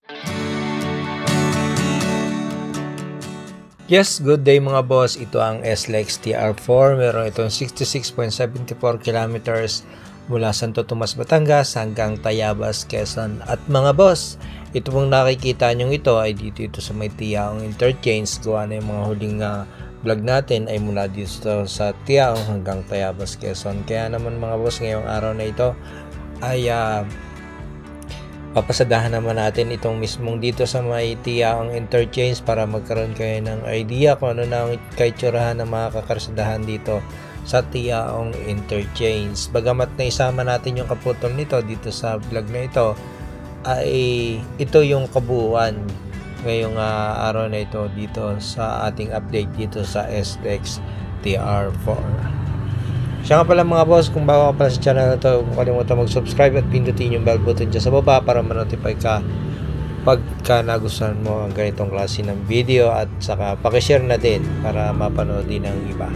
Yes, good day mga boss. Ito ang SLEX TR4. Meron itong 66.74 kilometers mula Santo Tomas, Batangas hanggang Tayabas, Quezon. At mga boss, ito pong nakikita nyo ito ay dito sa may Tiaong Interchange. Gawa na yung mga huling vlog natin ay mula dito sa Tiaong hanggang Tayabas, Quezon. Kaya naman mga boss, ngayong araw na ito ay papasadahan naman natin itong mismong dito sa may Tiaong Interchange para magkaroon kayo ng idea kung ano na ang kaitsurahan ng mga kakarasadahan dito sa Tiaong Interchange. Bagamat na isama natin yung kaputol nito dito sa vlog na ito, ay ito yung kabuuan ngayong araw na ito dito sa ating update dito sa SLEX TR4. Siya nga pala mga boss, kung bago ka pala sa channel na ito, kung kalimutan mag-subscribe at pindutin yung bell button dyan sa baba para ma-notify ka pagka nagustuhan mo ang ganitong klase ng video, at saka pakishare na din para mapanood din ng iba.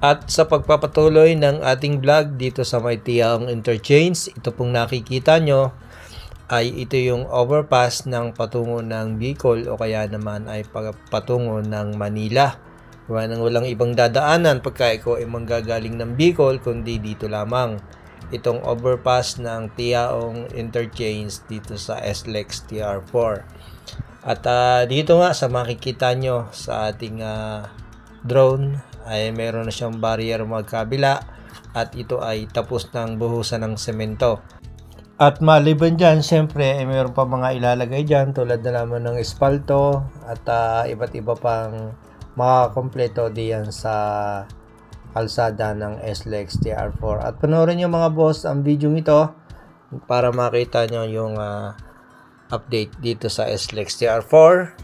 At sa pagpapatuloy ng ating vlog dito sa may Tiaong Interchange, ito pong nakikita nyo ay ito yung overpass ng patungo ng Bicol o kaya naman ay patungo ng Manila. Walang ibang dadaanan pagka ikaw ay manggagaling ng Bicol kundi dito lamang. Itong overpass ng Tiaong Interchange dito sa SLEX TR4. At dito nga sa makikita nyo sa ating drone ay meron na siyang barrier magkabila at ito ay tapos ng buhusan ng semento. At maliban dyan, syempre ay meron pa mga ilalagay dyan tulad na naman ng espalto at iba't iba pang mga kompleto diyan sa kalsada ng SLEX TR4. At panoorin nyo mga boss ang video ito para makita nyo yung update dito sa SLEX TR4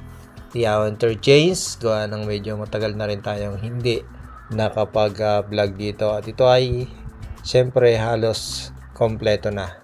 Tiaong Interchange. Gawa ng medyo matagal na rin tayong hindi nakapag-vlog dito at ito ay syempre halos kompleto na.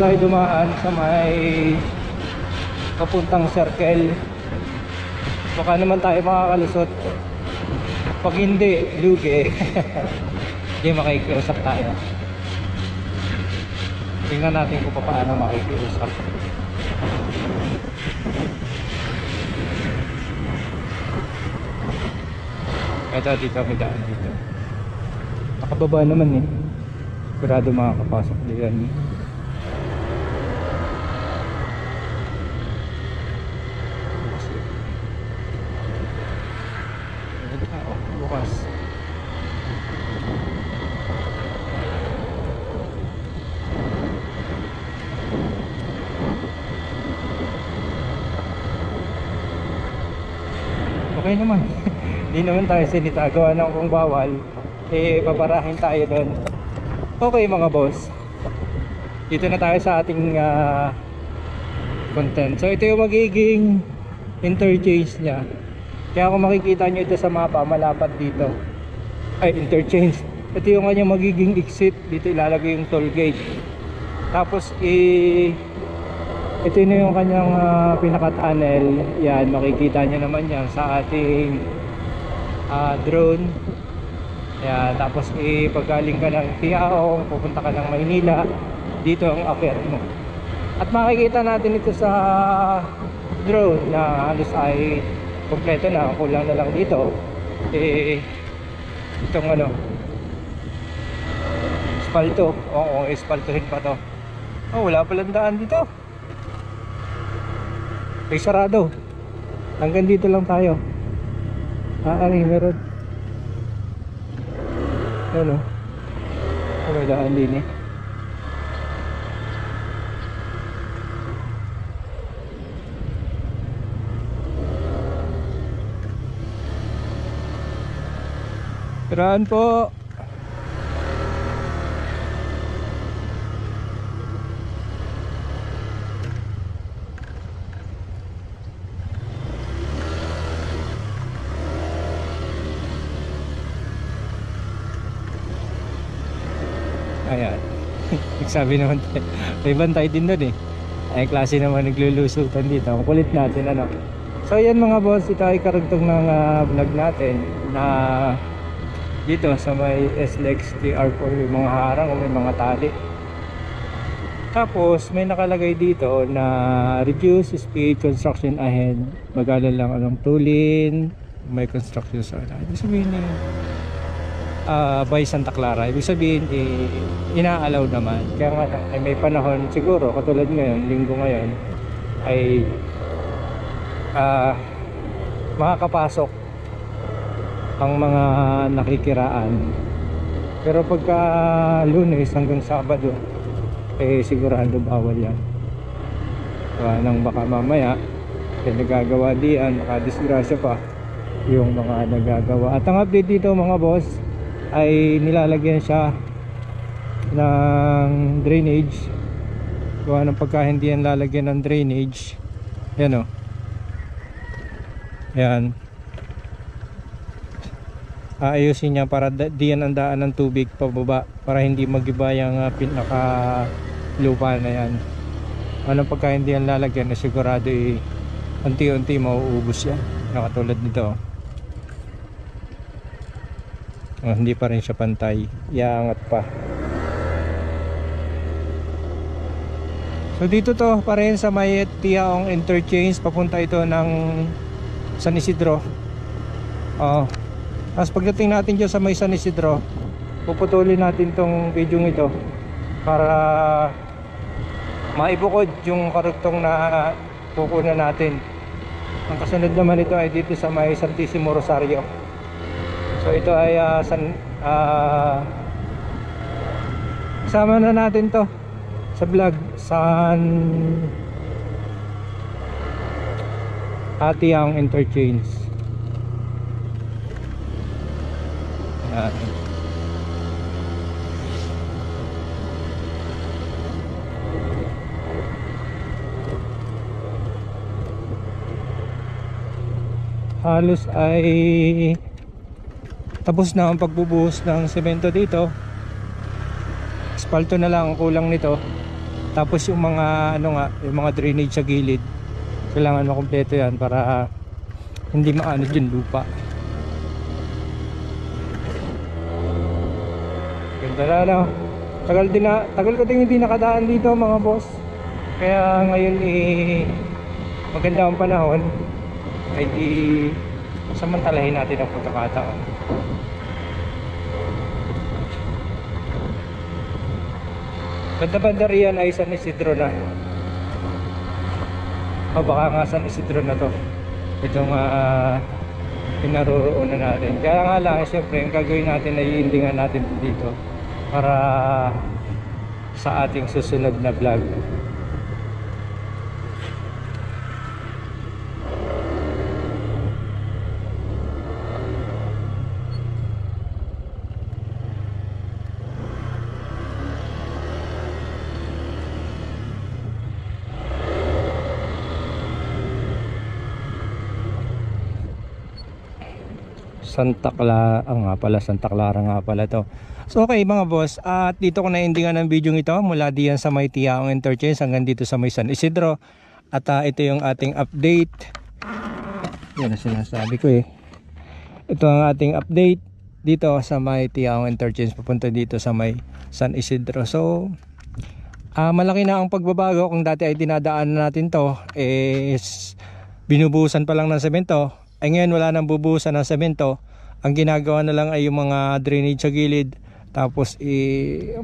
tayo dumaan sa may papuntang circle. Baka naman tayo makakalusot. Pag hindi, lugi. Hindi makikiusap tayo. Tingnan natin kung paano makikiusap. Ito dito, may daan dito. Nakababa naman eh. Sigurado makakapasok diyan. Bukas. Okay naman. Hindi naman tayo sinita. Gawa ng kung bawal, eh paparahin tayo doon. Okay mga boss, dito na tayo sa ating content. So ito yung magiging interchange nya. Kaya kung makikita nyo ito sa mapa, malapad dito. Ay, interchange. Ito yung kanyang magiging exit. Dito ilalagay yung toll gate. Tapos ito na yung kanyang pinaka-tunnel. Yan, makikita nyo naman yan sa ating drone. Yan, tapos paggaling ka ng Tiaong, pupunta ka ng Maynila, dito ang akyat mo. At makikita natin ito sa drone na halos ay kompleto na, kulang na lang dito. Itong espalto. Oo, espaltohin pa to. Oh, wala palang daan dito. Ay, sarado. Hanggang dito lang tayo. Meron. Ano? May daan din eh. Tirahan po. Ayan. Sabi naman may bantay din doon eh. Ay klase naman naglulusutan dito. Ang kulit natin ano. So yan mga boss, ito ay karugtong ng vlog natin na dito sa may SLEX TR4 may mga harang o may mga tali. Tapos may nakalagay dito na reduce speed, construction ahead. Magalan lang anong tulin, may construction sa ibig sabihin by Santa Clara. Ibig sabihin inaalaw naman. Kaya nga ay may panahon siguro katulad ngayon, linggo ngayon ay makakapasok ang mga nakikiraan. Pero pagka Lunes hanggang Sabado sigurado bawal yan. Nang baka mamaya nagagawa diyan, makadisgrasya pa yung mga nagagawa. At ang update dito mga boss ay nilalagyan siya ng drainage. Gawa ng pagka hindi yan lalagyan ng drainage, yan o, yan, aayusin niya para di yan ang daan ng tubig pababa, para hindi magiba yung pinaka lupa na yan. Anong pagka hindi yan lalagyan na sigurado unti-unti mauubos yan, nakatulad nito. Hindi pa rin siya pantay, iangat pa. So dito to pa rin sa may Tiaong interchange, papunta ito ng San Isidro. Tapos pagdating natin dyan sa may San Isidro, puputulin natin tong video ito para maibukod yung karugtong na kukunan natin. Ang kasunod naman ito ay dito sa may Santissimo Rosario. So ito ay sama na natin to sa vlog San Tiaong interchange. Yan. Halos ay tapos na ang pagbubuhos ng semento dito. Espalto na lang ang kulang nito. Tapos yung mga ano nga, yung mga drainage sa gilid, kailangan makumpleto yan para hindi maano yung lupa. Ganda na, no? Tagal ko din hindi nakadaan dito mga boss. Kaya ngayon maganda ang panahon, ay di samantalahin natin ang pagkakataon. Banda-banda riyan ay San Isidro na. O baka nga San Isidro na to, itong pinaroroonan natin. Kaya nga lang, siyempre ang gagawin natin ay iindingan natin dito para sa ating susunod na vlog. Santa Clara nga pala to. So okay mga boss, at dito ko na-endingan ng video ito mula diyan sa may Tiaong Interchange hanggang dito sa may San Isidro. At ito yung ating update. Yan ang sinasabi ko eh. Ito ang ating update dito sa may Tiaong Interchange papunta dito sa may San Isidro. So malaki na ang pagbabago. Kung dati ay dinadaan natin to binubuhusan pa lang ng semento, ay ngayon wala nang bubuhusan ng semento. Ang ginagawa na lang ay yung mga drainage sa gilid. Tapos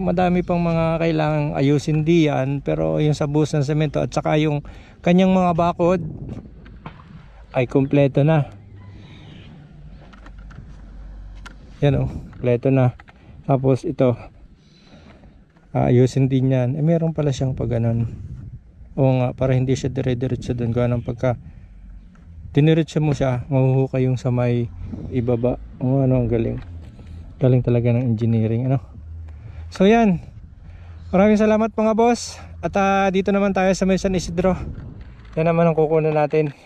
madami pang mga kailangang ayusin diyan, pero yung sa buhos ng semento at saka yung kanyang mga bakod ay kumpleto na. Yan o, kumpleto na. Tapos ito ayusin din yan. Meron pala siyang pag ganon. O nga, para hindi siya dire-diretso doon. Gawa ng pagka diniretso mo siya, mahuhukay yung sa may ibaba. O ano, ang galing. Galing talaga ng engineering, ano. So yan, maraming salamat mga boss. At dito naman tayo sa may San Isidro. Yan naman ang kukunan natin.